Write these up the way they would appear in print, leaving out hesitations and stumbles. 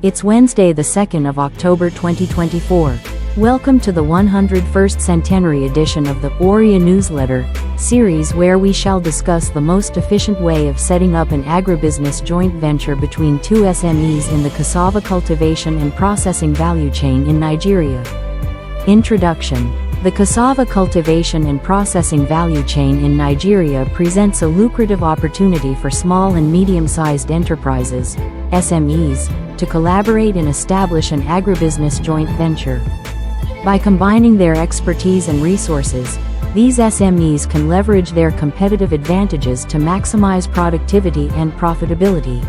It's Wednesday, the 2nd of October 2024. Welcome to the 101st Centenary edition of the Ouria newsletter series, where we shall discuss the most efficient way of setting up an agribusiness joint venture between two SMEs in the cassava cultivation and processing value chain in Nigeria. Introduction. The cassava cultivation and processing value chain in Nigeria presents a lucrative opportunity for small and medium-sized enterprises, SMEs, to collaborate and establish an agribusiness joint venture. By combining their expertise and resources, these SMEs can leverage their competitive advantages to maximize productivity and profitability.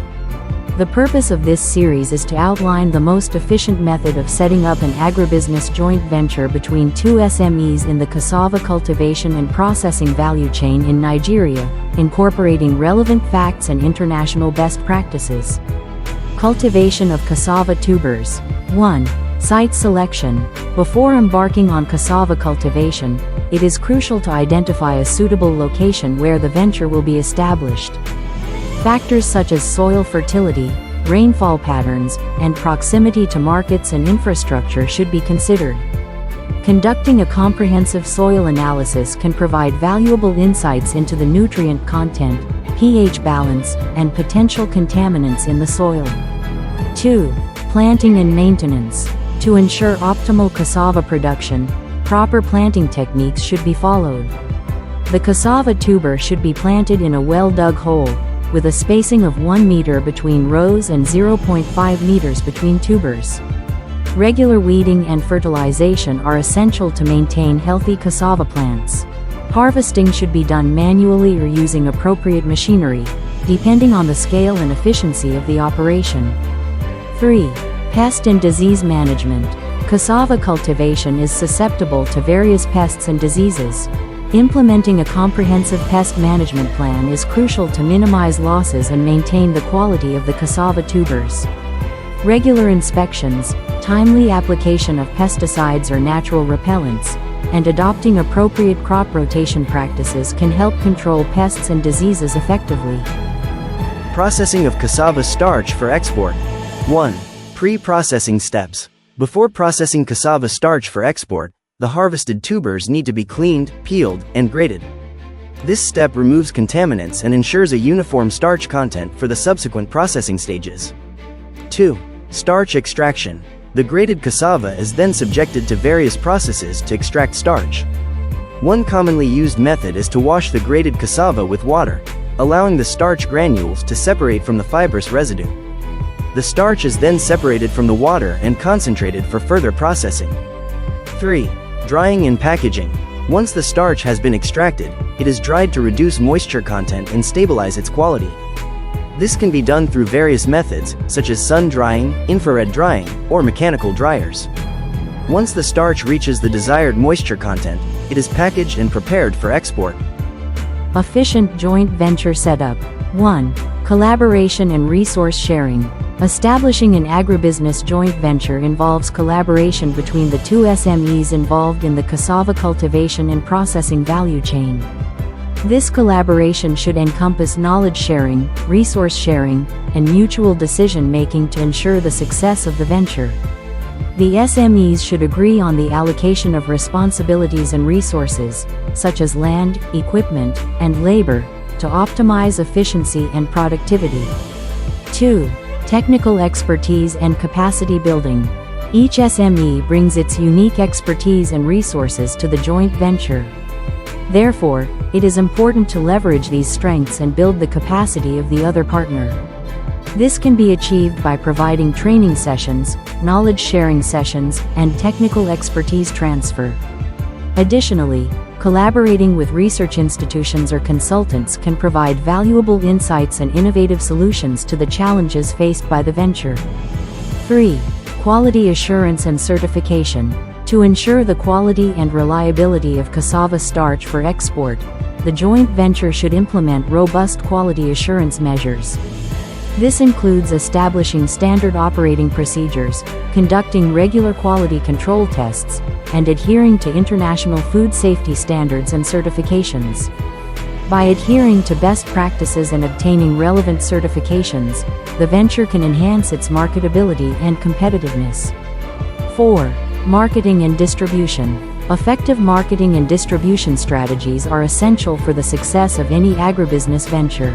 The purpose of this series is to outline the most efficient method of setting up an agribusiness joint venture between two SMEs in the cassava cultivation and processing value chain in Nigeria, incorporating relevant facts and international best practices. Cultivation of cassava tubers. 1. Site selection. Before embarking on cassava cultivation, it is crucial to identify a suitable location where the venture will be established. Factors such as soil fertility, rainfall patterns, and proximity to markets and infrastructure should be considered. Conducting a comprehensive soil analysis can provide valuable insights into the nutrient content, pH balance, and potential contaminants in the soil. 2. Planting and maintenance. To ensure optimal cassava production, proper planting techniques should be followed. The cassava tuber should be planted in a well-dug hole, with a spacing of 1 meter between rows and 0.5 meters between tubers. Regular weeding and fertilization are essential to maintain healthy cassava plants. Harvesting should be done manually or using appropriate machinery, depending on the scale and efficiency of the operation. 3. Pest and disease management. Cassava cultivation is susceptible to various pests and diseases. Implementing a comprehensive pest management plan is crucial to minimize losses and maintain the quality of the cassava tubers. Regular inspections, timely application of pesticides or natural repellents, and adopting appropriate crop rotation practices can help control pests and diseases effectively. Processing of cassava starch for export. 1. Pre-processing steps. Before processing cassava starch for export, the harvested tubers need to be cleaned, peeled, and graded. This step removes contaminants and ensures a uniform starch content for the subsequent processing stages. 2. Starch extraction. The graded cassava is then subjected to various processes to extract starch. One commonly used method is to wash the graded cassava with water, allowing the starch granules to separate from the fibrous residue. The starch is then separated from the water and concentrated for further processing. 3. Drying and packaging. Once the starch has been extracted, it is dried to reduce moisture content and stabilize its quality. This can be done through various methods, such as sun drying, infrared drying, or mechanical dryers. Once the starch reaches the desired moisture content, it is packaged and prepared for export. Efficient joint venture setup. 1. Collaboration and resource sharing. Establishing an agribusiness joint venture involves collaboration between the two SMEs involved in the cassava cultivation and processing value chain. This collaboration should encompass knowledge sharing, resource sharing, and mutual decision-making to ensure the success of the venture. The SMEs should agree on the allocation of responsibilities and resources, such as land, equipment, and labor, to optimize efficiency and productivity. 2. Technical expertise and capacity building. Each SME brings its unique expertise and resources to the joint venture. Therefore, it is important to leverage these strengths and build the capacity of the other partner. This can be achieved by providing training sessions, knowledge sharing sessions, and technical expertise transfer. Additionally, collaborating with research institutions or consultants can provide valuable insights and innovative solutions to the challenges faced by the venture. 3. Quality assurance and certification. To ensure the quality and reliability of cassava starch for export, the joint venture should implement robust quality assurance measures. This includes establishing standard operating procedures, conducting regular quality control tests, and adhering to international food safety standards and certifications. By adhering to best practices and obtaining relevant certifications, the venture can enhance its marketability and competitiveness. 4. Marketing and distribution. Effective marketing and distribution strategies are essential for the success of any agribusiness venture.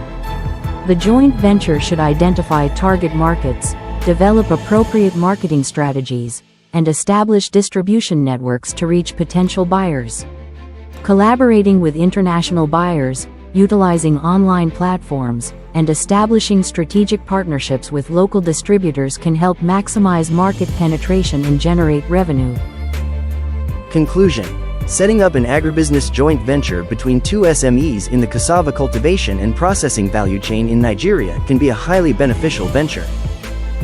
The joint venture should identify target markets, develop appropriate marketing strategies, and establish distribution networks to reach potential buyers. Collaborating with international buyers, utilizing online platforms, and establishing strategic partnerships with local distributors can help maximize market penetration and generate revenue. Conclusion. Setting up an agribusiness joint venture between two SMEs in the cassava cultivation and processing value chain in Nigeria can be a highly beneficial venture.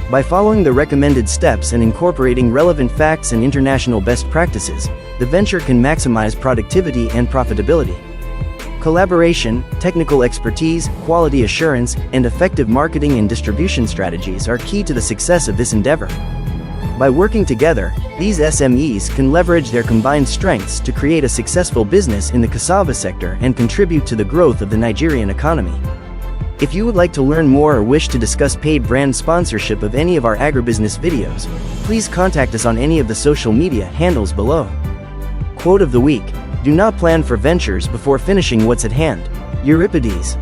By following the recommended steps and incorporating relevant facts and international best practices, the venture can maximize productivity and profitability. Collaboration, technical expertise, quality assurance, and effective marketing and distribution strategies are key to the success of this endeavor. By working together, these SMEs can leverage their combined strengths to create a successful business in the cassava sector and contribute to the growth of the Nigerian economy. If you would like to learn more or wish to discuss paid brand sponsorship of any of our agribusiness videos, please contact us on any of the social media handles below. Quote of the week: do not plan for ventures before finishing what's at hand. Euripides.